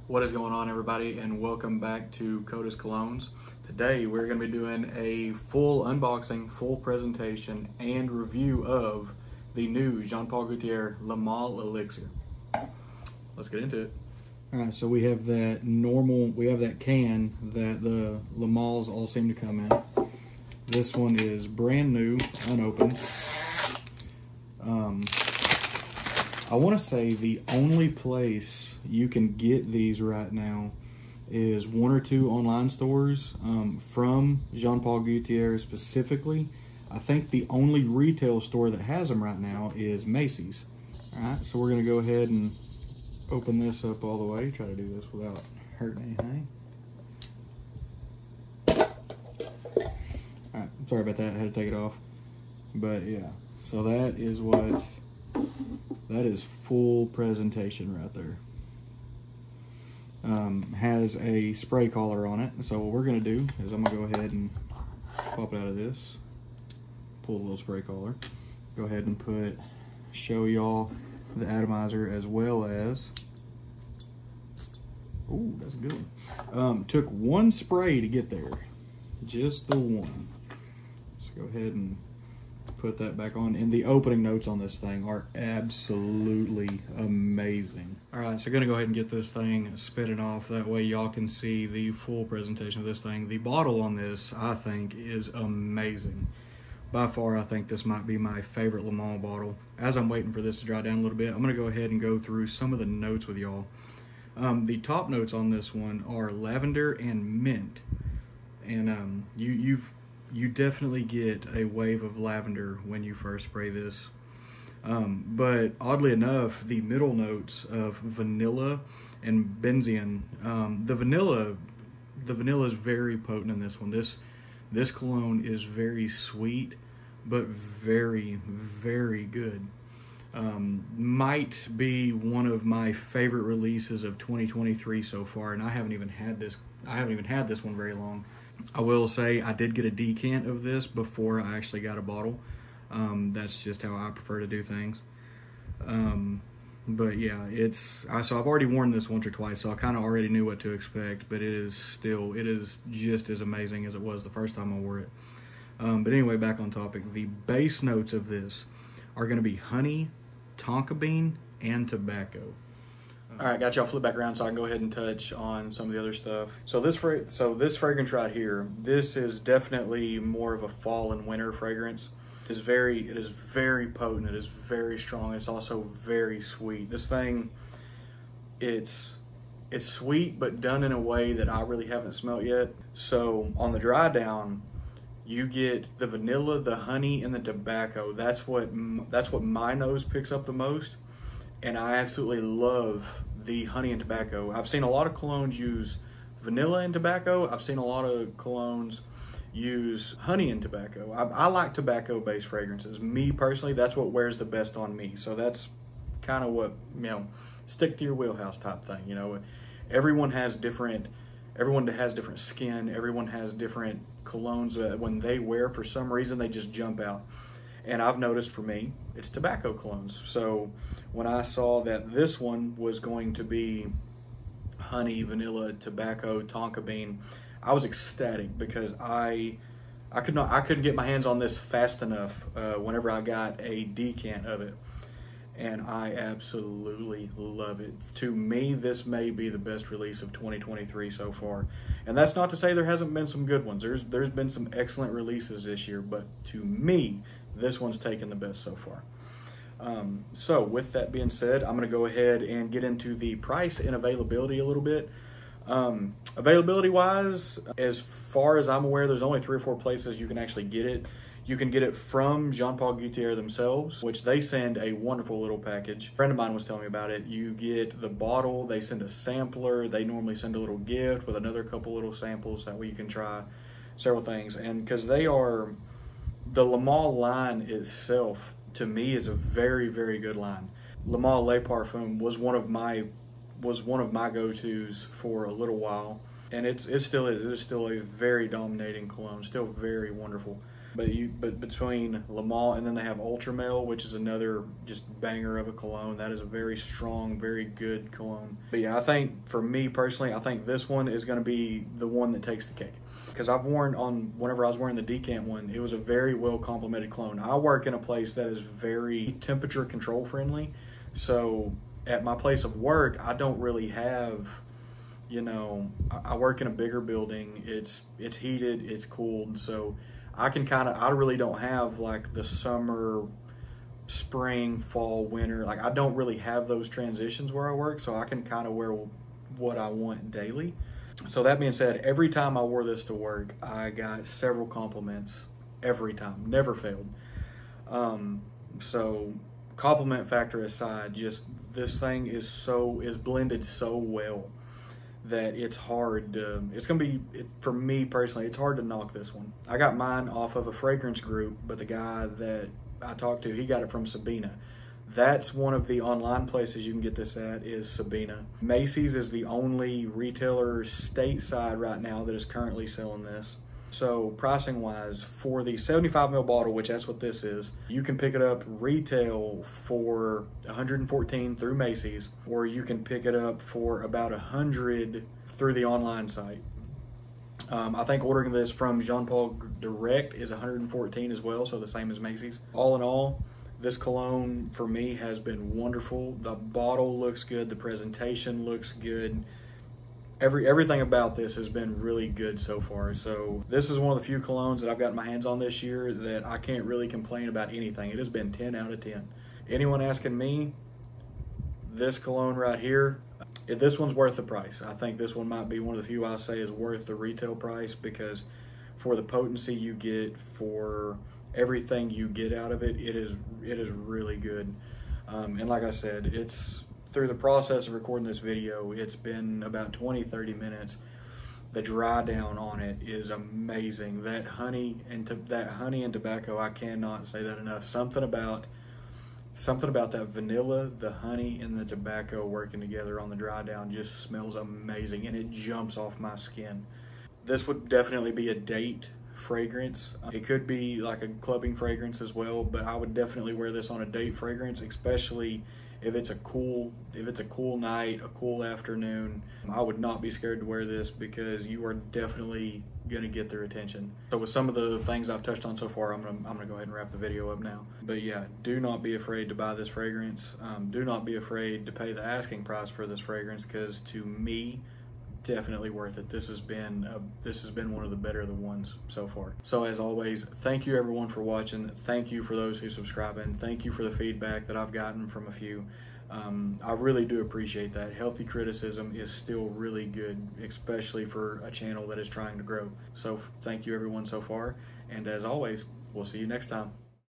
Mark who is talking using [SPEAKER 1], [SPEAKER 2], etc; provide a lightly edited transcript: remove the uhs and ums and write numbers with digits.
[SPEAKER 1] What is going on, everybody, and welcome back to Coda's Colognes. Today we're going to be doing a full unboxing, full presentation, and review of the new Jean Paul Gaultier Le Male Elixir. Let's get into it. All right, so we have that can that the Le Males all seem to come in. This one is brand new, unopened. I want to say the only place you can get these right now is one or two online stores from Jean Paul Gaultier specifically. I think the only retail store that has them right now is Macy's. All right, so we're going to go ahead and open this up all the way. Try to do this without hurting anything. All right, sorry about that. I had to take it off. But yeah, so that is full presentation right there. Has a spray collar on it. So what we're going to do is I'm going to go ahead and pop it out of this. Pull the little spray collar. Go ahead and show y'all the atomizer as well as, ooh, that's a good one. Took one spray to get there. Just the one. Let's go ahead and put that back on, and the opening notes on this thing are absolutely amazing. All right, so gonna go ahead and get this thing spinning off, that way y'all can see the full presentation of this thing. The bottle on this, I think, is amazing. By far, I think this might be my favorite Le Male bottle. As I'm waiting for this to dry down a little bit, I'm gonna go ahead and go through some of the notes with y'all. The top notes on this one are lavender and mint, and you definitely get a wave of lavender when you first spray this. But oddly enough, the middle notes of vanilla and Benzion, the vanilla is very potent in this one. This cologne is very sweet, but very, very good. Might be one of my favorite releases of 2023 so far, and I haven't even had this one very long. I will say I did get a decant of this before I actually got a bottle. That's just how I prefer to do things. But yeah, so I've already worn this once or twice, so I kind of already knew what to expect, but it is just as amazing as it was the first time I wore it. But anyway, back on topic, the base notes of this are going to be honey, tonka bean, and tobacco. All right, got y'all flip back around so I can go ahead and touch on some of the other stuff. So this fragrance right here, this is definitely more of a fall and winter fragrance. It is very potent. It is very strong. It's also very sweet. This thing, it's sweet, but done in a way that I really haven't smelt yet. So on the dry down, you get the vanilla, the honey, and the tobacco. That's what my nose picks up the most. And I absolutely love the honey and tobacco. I've seen a lot of colognes use vanilla and tobacco. I've seen a lot of colognes use honey and tobacco. I like tobacco-based fragrances. Me personally, that's what wears the best on me. So that's kind of what, stick to your wheelhouse type thing. Everyone has different skin. Everyone has different colognes that when they wear, for some reason, they just jump out. And I've noticed for me, it's tobacco colognes. So when I saw that this one was going to be honey, vanilla, tobacco, tonka bean, I was ecstatic because I couldn't get my hands on this fast enough whenever I got a decant of it. And I absolutely love it. To me, this may be the best release of 2023 so far. And that's not to say there hasn't been some good ones. There's been some excellent releases this year, but to me, this one's taken the best so far. So with that being said, I'm going to go ahead and get into the price and availability a little bit. Availability wise, as far as I'm aware, there's only 3 or 4 places you can actually get it. You can get it from Jean Paul Gaultier themselves, which they send a wonderful little package. A friend of mine was telling me about it. You get the bottle, they send a sampler, they normally send a little gift with another couple little samples, that way you can try several things. And because the Le Male line itself, to me, is a very, very good line. Le Male Le Parfum was one of my go-tos for a little while, and it still is. It is still a very dominating cologne, still very wonderful. But between Le Mans and then they have Ultramel, which is another just banger of a cologne. That is a very strong, very good cologne. But yeah, I think for me personally, I think this one is going to be the one that takes the cake. Because I've worn whenever I was wearing the Decant one, it was a very well complemented cologne. I work in a place that is very temperature control friendly. So at my place of work, I don't really have, you know, I work in a bigger building. It's heated, it's cooled. So I really don't have like the summer, spring, fall, winter. Like I don't really have those transitions where I work. So I can kind of wear what I want daily. So that being said, every time I wore this to work, I got several compliments every time, never failed. So compliment factor aside, just this thing is blended so well that it's hard to, for me personally, it's hard to knock this one. I got mine off of a fragrance group, but the guy that I talked to, he got it from Sabina. That's one of the online places you can get this at, is Sabina. Macy's is the only retailer stateside right now that is currently selling this. So pricing wise, for the 75 ml bottle, which that's what this is, you can pick it up retail for $114 through Macy's, or you can pick it up for about $100 through the online site. I think ordering this from Jean Paul direct is $114 as well, so the same as Macy's. All in all, this cologne for me has been wonderful. The bottle looks good, the presentation looks good. Everything about this has been really good so far. So this is one of the few colognes that I've gotten my hands on this year that I can't really complain about anything. It has been 10 out of 10. Anyone asking me, this cologne right here, this one's worth the price. I think this one might be one of the few I say is worth the retail price, because for the potency you get, for everything you get out of it, it is really good. And like I said, it's through the process of recording this video, it's been about 20-30 minutes. The dry down on it is amazing. That honey and tobacco, I cannot say that enough. Something about that vanilla, the honey, and the tobacco working together on the dry down just smells amazing, and it jumps off my skin. This would definitely be a date fragrance. It could be like a clubbing fragrance as well, but I would definitely wear this on a date fragrance, especially if it's a cool night, a cool afternoon. I would not be scared to wear this, because you are definitely gonna get their attention. So with some of the things I've touched on so far, I'm gonna go ahead and wrap the video up now. But yeah, do not be afraid to buy this fragrance. Do not be afraid to pay the asking price for this fragrance, because to me, definitely worth it. This has been one of the better of the ones so far. So as always, thank you everyone for watching. Thank you for those who subscribe, and thank you for the feedback that I've gotten from a few. I really do appreciate that. Healthy criticism is still really good, especially for a channel that is trying to grow. So thank you everyone so far, and as always, we'll see you next time.